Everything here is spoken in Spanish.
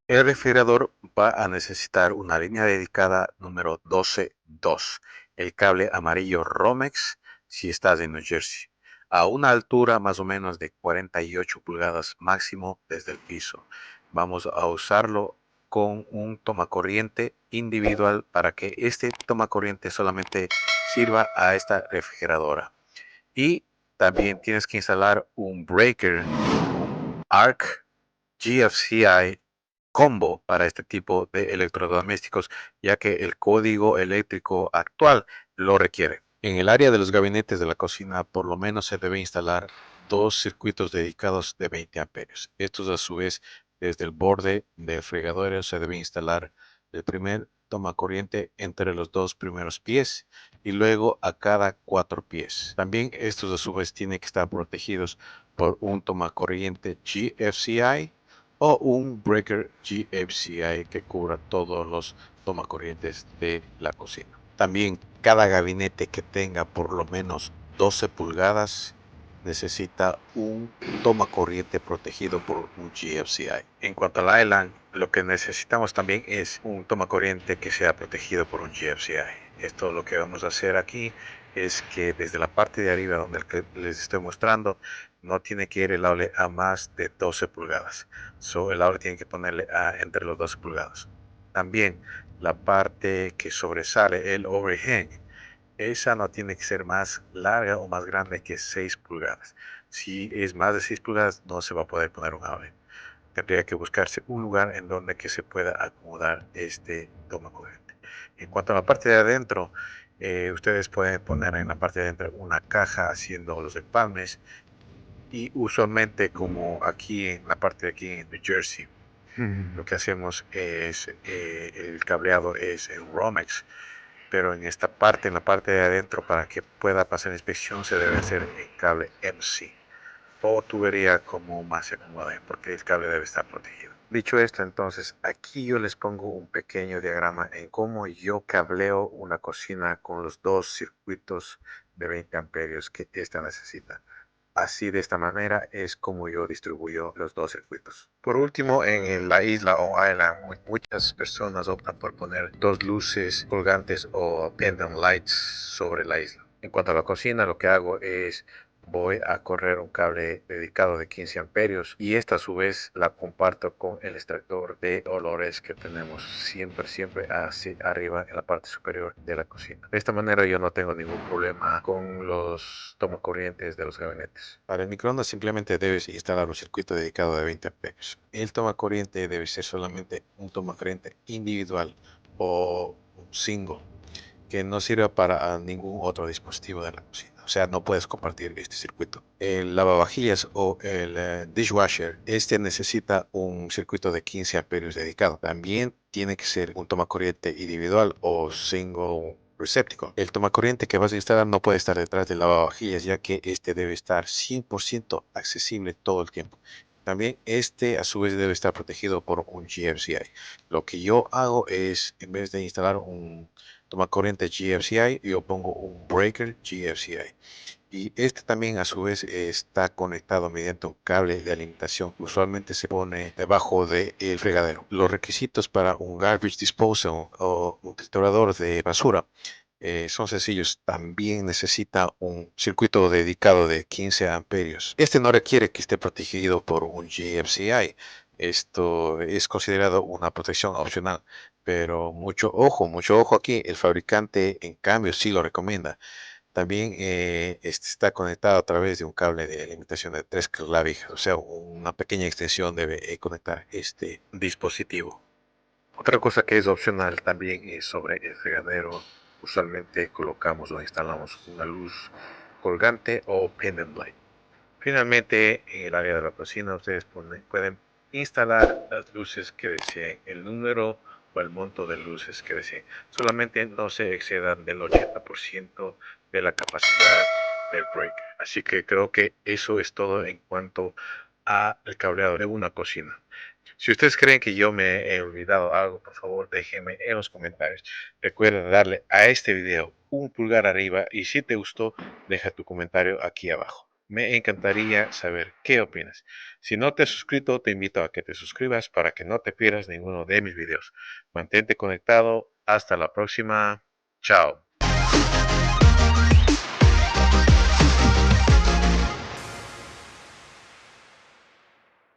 El refrigerador va a necesitar una línea dedicada número 12.2, el cable amarillo Romex si estás en New Jersey, a una altura más o menos de 48 pulgadas máximo desde el piso. Vamos a usarlo con un tomacorriente individual para que este tomacorriente solamente sirva a esta refrigeradora. Y también tienes que instalar un breaker ARC GFCI combo para este tipo de electrodomésticos, ya que el código eléctrico actual lo requiere. En el área de los gabinetes de la cocina, por lo menos se debe instalar dos circuitos dedicados de 20 amperios. Estos a su vez, desde el borde del fregadero se debe instalar el primer toma corriente entre los dos primeros pies y luego a cada 4 pies. También estos a su vez tienen que estar protegidos por un toma corriente GFCI o un breaker GFCI que cubra todos los tomacorrientes de la cocina. También cada gabinete que tenga por lo menos 12 pulgadas necesita un tomacorriente protegido por un GFCI. En cuanto al island, lo que necesitamos también es un tomacorriente que sea protegido por un GFCI. Esto lo que vamos a hacer aquí es que desde la parte de arriba donde les estoy mostrando no tiene que ir el cable a más de 12 pulgadas. El cable tiene que ponerle entre los 12 pulgadas. También la parte que sobresale, el overhang, esa no tiene que ser más larga o más grande que 6 pulgadas. Si es más de 6 pulgadas no se va a poder poner un cable. Tendría que buscarse un lugar en donde que se pueda acomodar este toma corriente. En cuanto a la parte de adentro, ustedes pueden poner en la parte de adentro una caja haciendo los empalmes y usualmente como aquí en la parte de aquí en New Jersey, lo que hacemos es el cableado es en Romex, pero en esta parte, en la parte de adentro, para que pueda pasar la inspección se debe hacer en cable MC o tubería como más se acomode, porque el cable debe estar protegido. Dicho esto, entonces aquí yo les pongo un pequeño diagrama en cómo yo cableo una cocina con los dos circuitos de 20 amperios que esta necesita. Así de esta manera es como yo distribuyo los dos circuitos. Por último, en la isla o island, muchas personas optan por poner dos luces colgantes o pendant lights sobre la isla. En cuanto a la cocina, lo que hago es voy a correr un cable dedicado de 15 amperios y esta a su vez la comparto con el extractor de olores que tenemos siempre hacia arriba en la parte superior de la cocina. De esta manera yo no tengo ningún problema con los tomacorrientes de los gabinetes. Para el microondas simplemente debes instalar un circuito dedicado de 20 amperios. El tomacorriente debe ser solamente un tomacorriente individual o un single que no sirva para ningún otro dispositivo de la cocina. O sea, no puedes compartir este circuito. El lavavajillas o el dishwasher, este necesita un circuito de 15 amperios dedicado. También tiene que ser un tomacorriente individual o single receptacle. El tomacorriente que vas a instalar no puede estar detrás del lavavajillas, ya que este debe estar 100% accesible todo el tiempo. También este a su vez debe estar protegido por un GFCI. Lo que yo hago es, en vez de instalar un toma corriente GFCI, yo pongo un breaker GFCI. Y este también a su vez está conectado mediante un cable de alimentación que usualmente se pone debajo del fregadero. Los requisitos para un garbage disposal o un triturador de basura son sencillos. También necesita un circuito dedicado de 15 amperios. Este no requiere que esté protegido por un GFCI. Esto es considerado una protección opcional, pero mucho ojo aquí. El fabricante, en cambio, sí lo recomienda. También este está conectado a través de un cable de alimentación de 3 clavijas, o sea, una pequeña extensión debe conectar este dispositivo. Otra cosa que es opcional también es sobre el fregadero. Usualmente colocamos o instalamos una luz colgante o pendant light. Finalmente, en el área de la cocina, ustedes pueden instalar las luces que deseen, el número o el monto de luces que deseen. Solamente no se excedan del 80% de la capacidad del breaker. Así que creo que eso es todo en cuanto al cableado de una cocina. Si ustedes creen que yo me he olvidado algo, por favor déjenme en los comentarios. Recuerda darle a este video un pulgar arriba y si te gustó, deja tu comentario aquí abajo. Me encantaría saber qué opinas. Si no te has suscrito, te invito a que te suscribas para que no te pierdas ninguno de mis videos. Mantente conectado. Hasta la próxima. Chao.